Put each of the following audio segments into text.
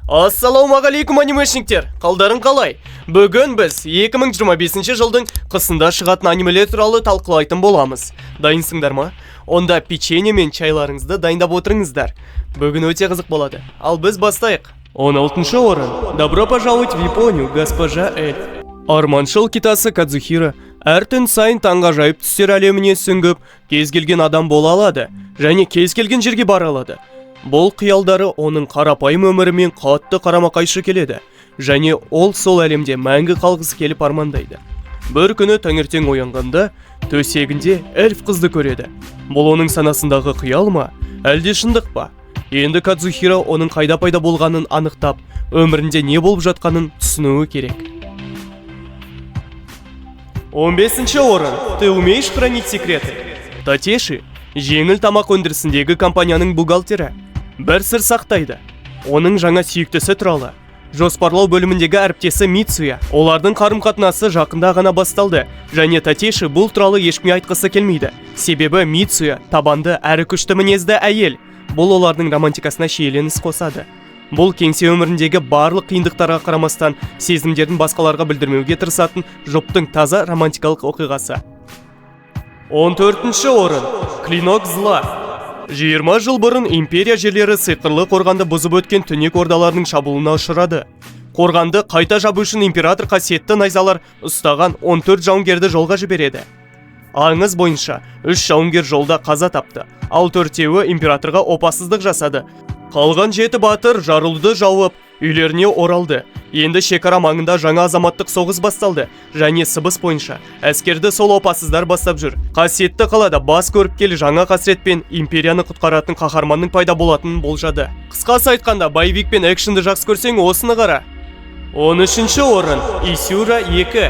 Ассалаумағалейкум анимешниктер, қалдарың қалай? Бүгін біз 2025 жылдың қысында шығатын анимелер туралы талқылайтын боламыз. Дайынсыңдар ма? Онда печенье мен чайларыңызды дайындап отырыңыздар. Бүгін өте қызық болады. Ал біз бастайық. 16-шы орын. Добро пожаловать в Японию, госпожа Эльф. Арманшыл китасы Кадзухира әр түн сайын таңғажайып түстер әлеміне сүңгіп, кез келген адам бола алады және кез келген жерге бара алады. Бұл қиялдары оның қарапайым өмірімен қатты қарама-қайшы келеді және ол сол әлемде мәңгі қалғысы келіп армандайды. Бір күні таңертең оянғанда төсегінде эльф қызды көреді. Бұл оның санасындағы қиял ма, әлде шындық па? Енді Кадзухира оның қайда пайда болғанын анықтап, өмірінде не болып жатқанын түсінуі керек. 15-ші орын. Ты умеешь хранить секреты? Татеши жеңіл тамақ өндірісіндегі компанияның бухгалтері. Бір сыр сақтайды. Оның жаңа сүйіктісі туралы. Жоспарлау бөліміндегі әріптесі Мицуя. Олардың қарым-қатынасы жақында ғана басталды және Татеши бұл туралы ешкімге айтқысы келмейді. Себебі Мицуя табанды әрі күшті мінезді әйел. Бұл олардың романтикасына шиеленіс қосады. Бұл кеңсе өміріндегі барлық қиындықтарға қарамастан сезімдерін басқаларға білдірмеуге тырысатын жұптың таза романтикалық оқиғасы. 14-ші орын. Клинок зла. 20 жыл бұрын империя жерлері сиқырлы қорғанды бұзып өткен түнек ордаларының шабуылына ұшырады. Қорғанды қайта жабу үшін император қасиетті найзалар ұстаған 14 жауынгерді жолға жібереді. Аңыз бойынша 3 жауынгер жолда қаза тапты, ал 4-еуі императорға опасыздық жасады. Қалған 7 батыр жарылуды жауып, үйлеріне оралды. Енді шекара маңында жаңа азаматтық соғыс басталды және сыбыс бойынша әскерді сол опасыздар бастап жүр. Қасиетті қалада бас көріп келі жаңа қасіретпен империяны құтқаратын қаһарманның пайда болатынын болжады. Қысқасы айтқанда, боевик пен экшнді жақсы көрсең, осыны қара. 13-ші орын. Исюра 2.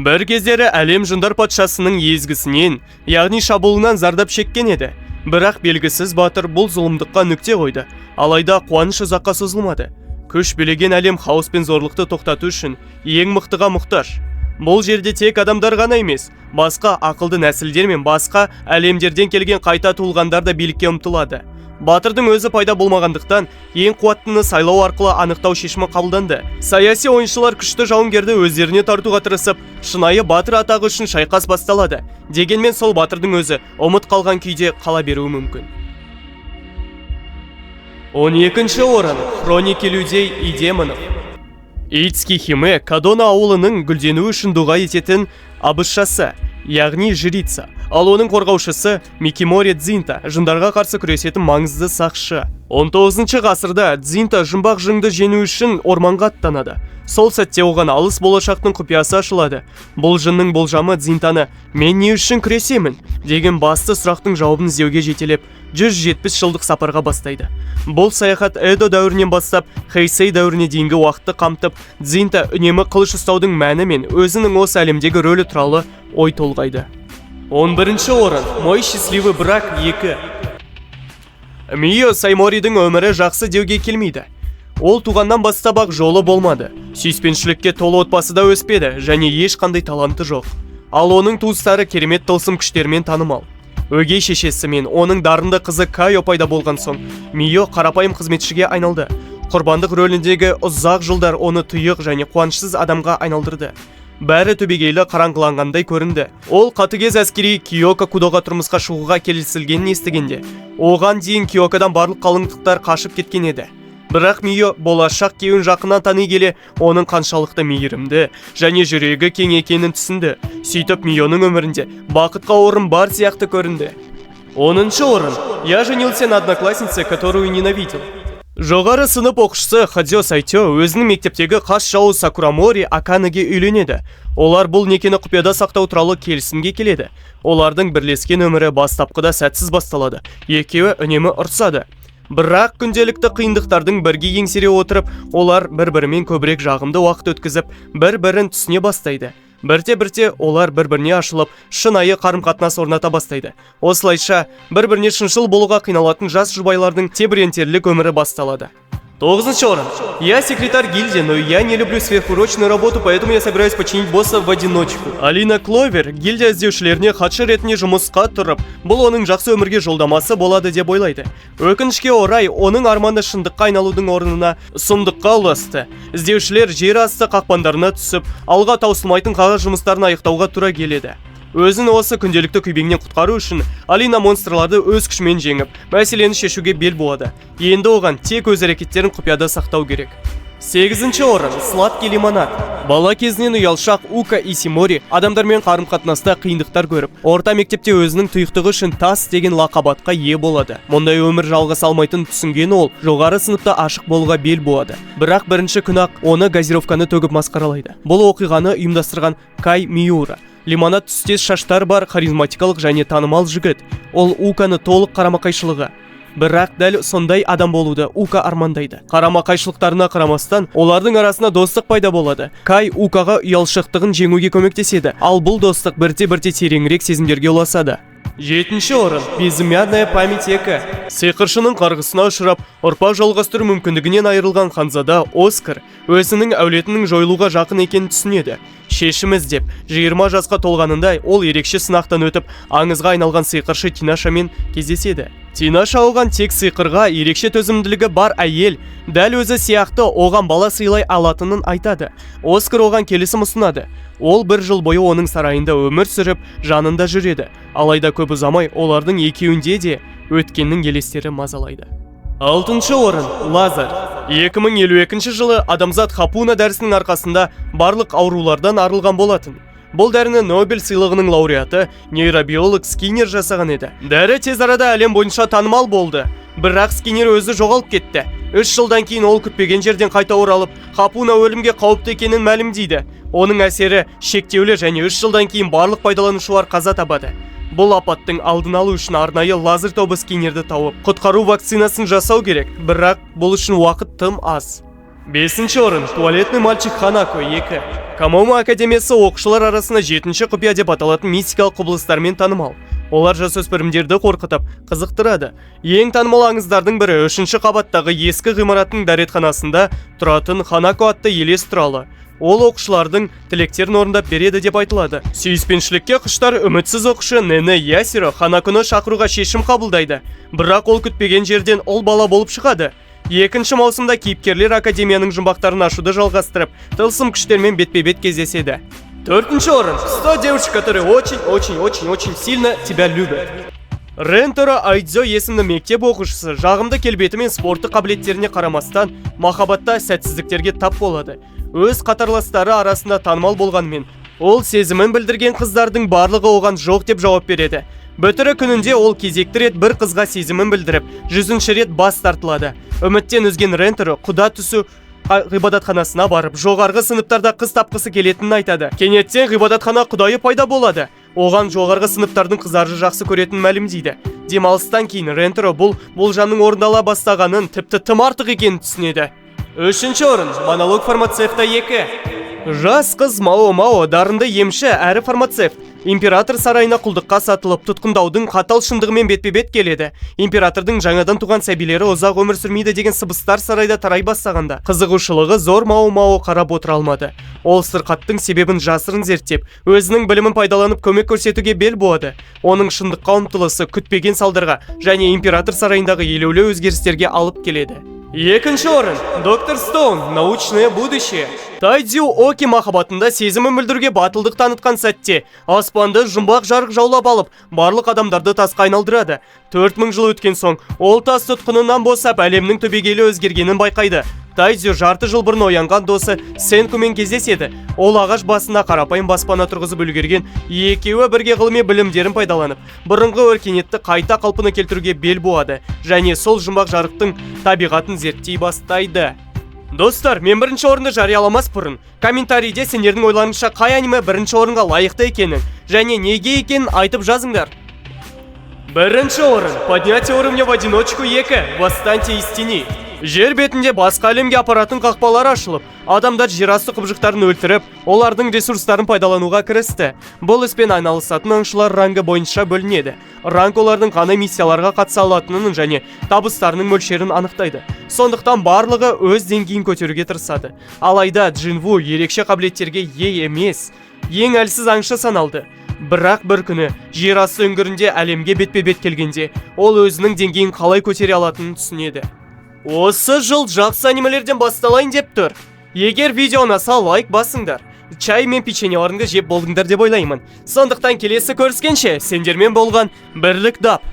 Бір кездері әлем жындар патшасының езгісінен, яғни шабуылынан зардап шеккен еді. Бірақ белгісіз батыр бұл зұлымдыққа нүкте қойды. Алайда қуаныш ұзаққа созылмады. Күш билеген әлем хаос пен зорлықты тоқтату үшін ең мықтыға мұқтаж. Бұл жерде тек адамдар ғана емес, басқа ақылды нәсілдер мен басқа әлемдерден келген қайта туылғандар да билікке ұмтылады. Батырдың өзі пайда болмағандықтан, ең қуаттыны сайлау арқылы анықтау шешімі қабылданды. Саяси ойыншылар күшті жауынгерді өздеріне тартуға тырысып, шынайы батыр атағы үшін шайқас басталады. Дегенмен сол батырдың өзі ұмыт қалған күйде қала беруі мүмкін. 12-ші орын. Хроники людей и демонов. Ицки Химе Кадона ауылының гүлденуі үшін дұға ететін абызшасы, яғни жрица. Ал оның қорғаушысы Микимори Дзинта, жындарға қарсы күресетін маңызды сақшы. 19 ғасырда Дзинта жұмбақ жынды жеңу үшін орманға аттанады. Сол сәтте оған алыс болашақтың құпиясы ашылады. Бұл жынның болжамы Дзинтаны «Мен не үшін күресемін?» деген басты сұрақтың жауабын іздеуге жетелеп, 170 жылдық сапарға бастайды. Бұл саяхат Эдо дәуірінен бастап Хэйсэй дәуіріне дейінгі уақытты қамтып, Дзинта үнемі қылыш ұстаудың мәні мен өзінің осы әлемдегі рөлі туралы ой толғайды. 11-ші орын. Мой счастливый брак 2. Мио Сайморидің өмірі жақсы деуге келмейді. Ол туғаннан бастап-ақ жолы болмады. Сүйіспеншілікке толы отбасыда өспеді және ешқандай таланты жоқ. Ал оның туыстары керемет тылсым күштермен танымал. Өгей шешесі мен оның дарынды қызы Кайо пайда болған соң, Мио қарапайым қызметшіге айналды. Құрбандық рөліндегі ұзақ жылдар оны тұйық және қуанышсыз адамға айналдырды. Бәрі түбегейлі қараңғыланғандай көрінді. Ол қатыгез әскери Киока Кудоға тұрмысқа шығуға келісілгенін естігенде, оған дейін Киокадан барлық қалыңдықтар қашып кеткен еді. Бірақ Мио болашақ күйеуін жақыннан тани келе, оның қаншалықты мейірімді және жүрегі кең екенін түсінді. Сөйтіп Мионың өмірінде бақытқа орын бар сияқты көрінді. 10-шы орын. Я женился на однокласснице, которую ненавидел. Жоғары сынып оқушысы Хадзё Сайтё өзінің мектептегі қас жауы Сакурамори Аканыге үйленеді. Олар бұл некені құпияда сақтау туралы келісімге келеді. Олардың бірлескен өмірі бастапқыда сәтсіз басталады. Екеуі үнемі ұрсады. Бірақ күнделікті қиындықтардың бірге еңсере отырып, олар бір-бірімен көбірек жағымды уақыт өткізіп, бір-бірін түсіне бастайды. Бірте-бірте олар бір-біріне ашылып, шынайы қарым-қатынас орната бастайды. Осылайша, бір-біріне шыншыл болуға қиналатын жас жұбайлардың тебірентерлік өмірі басталады. 9-шы орын. Я секретарь гильдии, но я не люблю сверхурочную работу, поэтому я собираюсь починить босса в одиночку. Алина Кловер гильдия іздеушілеріне хатшы ретінде жұмысқа тұрып, бұл оның жақсы өмірге жолдамасы болады деп ойлайды. Өкінішке орай, оның арманы шындыққа айналудың орнына сұмдыққа ұласты. Іздеушілер жер асты қақпандарына түсіп, алға таусылмайтын қағаз жұмыстарын аяқтауға тура келеді. Өзін осы күнделікті күйбеңнен құтқару үшін Алина монстрларды өз күшімен жеңіп, мәселені шешуге бел буады. Енді оған тек өз әрекеттерін құпияда сақтау керек. 8-ші орын. Сладкий лимонад. Бала кезінен ұялшақ Ука Исимори адамдармен қарым-қатынаста қиындықтар көріп, орта мектепте өзінің тұйықтығы үшін тас деген лақабатқа ие болады. Мұндай өмір жалғаса алмайтын түсінген ол жоғары сыныпта ашық болуға бел буады. Бірақ бірінші күні-ақ оны газировканы төгіп масқаралайды. Бұл оқиғаны ұйымдастырған Кай Миура. Лимонад түстес шаштар бар харизматикалық және танымал жігіт. Ол Уканы толық қарама-қайшылығы. Бірақ дәл сондай адам болуды Ука армандайды. Қарама-қайшылықтарына қарамастан, олардың арасында достық пайда болады. Кай Укаға ұялшақтығын жеңуге көмектеседі, ал бұл достық бірте-бірте тереңірек сезімдерге ұласады. 7-ші орын. Безымянная память 2. Сиқыршының қарғысына ұшырап, ұрпақ жалғастыру мүмкіндігінен айырылған ханзада Оскар өзінің әулетінің жойылуға жақын екенін түсінеді. Шешім іздеп, 20 жасқа толғанында ол ерекше сынақтан өтіп, аңызға айналған сиқыршы Тинашамен кездеседі. Тинаша оған тек сиқырға ерекше төзімділігі бар әйел, дәл өзі сияқты оған бала сыйлай алатынын айтады. Оскар оған келісім ұсынады. Ол 1 жыл бойы оның сарайында өмір сүріп, жанында жүреді. Алайда көп ұзамай олардың екеуінде де өткеннің елестері мазалайды. 6-шы орын. Лазар. 2052 жылы адамзат Хапуна дәрісінің арқасында барлық аурулардан арылған болатын. Бұл дәріні Нобель сыйлығының лауреаты нейробиолог Скиннер жасаған еді. Дәрі тез арада әлем бойынша танымал болды. Бірақ Скиннер өзі жоғалып кетті. 3 жылдан кейін ол күтпеген жерден қайта оралып, Хапуна өлімге қауіпті екенін мәлімдейді. Оның әсері шектеулі және 3 жылдан кейін барлық пайдаланушылар қаза табады. Бұл апаттың алдын алу үшін арнайы лазер тобы Скиннерді тауып, құтқару вакцинасын жасау керек, бірақ бұл үшін уақыт тым аз. 5-ші орын. Туалетный мальчик Ханако 2. Камома академиясы оқушылар арасында 7-ші құпия деп аталатын мистикалық құбылыстармен танымал. Олар жасөспірімдерді қорқытып, қызықтырады. Ең танымал аңыздардың бірі 3-ші қабаттағы ескі ғимараттың дәретханасында тұратын Ханако атты елес туралы. Ол оқушылардың тілектерін орындап береді деп айтылады. Сүйіспеншілікке құштар үмітсіз оқушы Нене Ясиро Ханаконы шақыруға шешім қабылдайды. Бірақ ол күтпеген жерден ол бала болып шығады. 2-ші маусымда кейіпкерлер академияның жұмбақтарын ашуды жалғастырып, тылсым күштермен бетпе-бет кездеседі. 4-ші орын. 100 девушек, которые очень сильно тебя любят. Ренторо Айдзо есімді мектеп оқушысы жағымды келбеті мен спорты қабілеттеріне қарамастан махаббатта сәтсіздіктерге тап болады. Өз қатарластары арасында танымал болғанмен, ол сезімін білдірген қыздардың барлығы оған жоқ деп жауап береді. Бітірі күнінде ол кезекті рет бір қызға сезімін білдіріп, 100-ші рет бас тартылады. Үміттен үзген Ренторо құда түсу ғибадатханасына барып, жоғарғы сыныптарда қыз тапқысы келетінін айтады. Кенеттен ғибадатхана құдайы пайда болады. Оған жоғарғы сыныптардың қыздарды жақсы көретінін мәлімдейді. Демалыстан кейін Ренторо бұл болжамның орындала бастағанын, тіпті тым артық екенін түсінеді. 3-ші орын. Монолог фармацевта 2. Жас қыз Мао дарынды емші әрі фармацевт. Император сарайына құлдыққа сатылып, тұтқындаудың қатал шындығымен бетпе-бет келеді. Императордың жаңадан туған сәбилері ұзақ өмір сүрмейді деген сыбыстар сарайда тарай бастағанда, қызығушылығы зор Мао қарап отыра алмады. Ол сырқаттың себебін жасырын зерттеп, өзінің білімін пайдаланып көмек көрсетуге бел буады. Оның шындыққа ұмтылысы күтпеген салдарға және император сарайындағы елеулі өзгерістерге алып келеді. 2-ші орын. Доктор Стоун. Научное будущее. Тайдзю Оки махаббатында сезімін білдіруге батылдық танытқан сәтте, аспанды жұмбақ жарық жаулап алып, барлық адамдарды тасқа айналдырады. 4000 жыл өткен соң, ол тас тұтқынынан босап, әлемнің түбегейлі өзгергенін байқайды. Тайдзю жарты жыл бұрын оянған досы Сенкумен кездеседі. Ол ағаш басына қарапайым баспана тұрғызып үлгерген, екеуі бірге ғылыми білімдерін пайдаланып, бұрынғы өркениетті қайта қалпына келтіруге бел буады және сол жұмбақ жарықтың табиғатын зерттей бастайды. Достар, мен 1-ші орынды жарияламас бұрын комментарийде сендердің ойларыңызша қай аниме 1-ші орынға лайықты екенін және неге екенін айтып жазыңдар. 1-ші орын. Поднятие уровня в одиночку 2. Восстаньте из тени. Жер бетінде басқа әлемге апаратын қақпалар ашылып, адамдар жерасты құбыжықтарын өлтіріп, олардың ресурстарын пайдалануға кірісті. Бұл іспен айналысатын аңшылар рангі бойынша бөлінеді. Ранг олардың қандай миссияларға қатыса алатынын және табыстарының мөлшерін анықтайды. Сондықтан барлығы өз деңгейін көтеруге тырысады. Алайда Джинву ерекше қабілеттерге ие емес, ең әлсіз аңшы саналды. Бірақ бір күні жерасты үңгірінде әлемге бетпе-бет келгенде, ол өзінің деңгейін қалай көтере алатынын түсінеді. Осы жыл жақсы анимелерден басталайын деп тұр. Егер видео ұнаса, лайк басыңдар. Чай мен печеньеларыңды жеп болдыңдар деп ойлаймын. Сондықтан келесі көріскенше сендермен болған Бірлік Дап.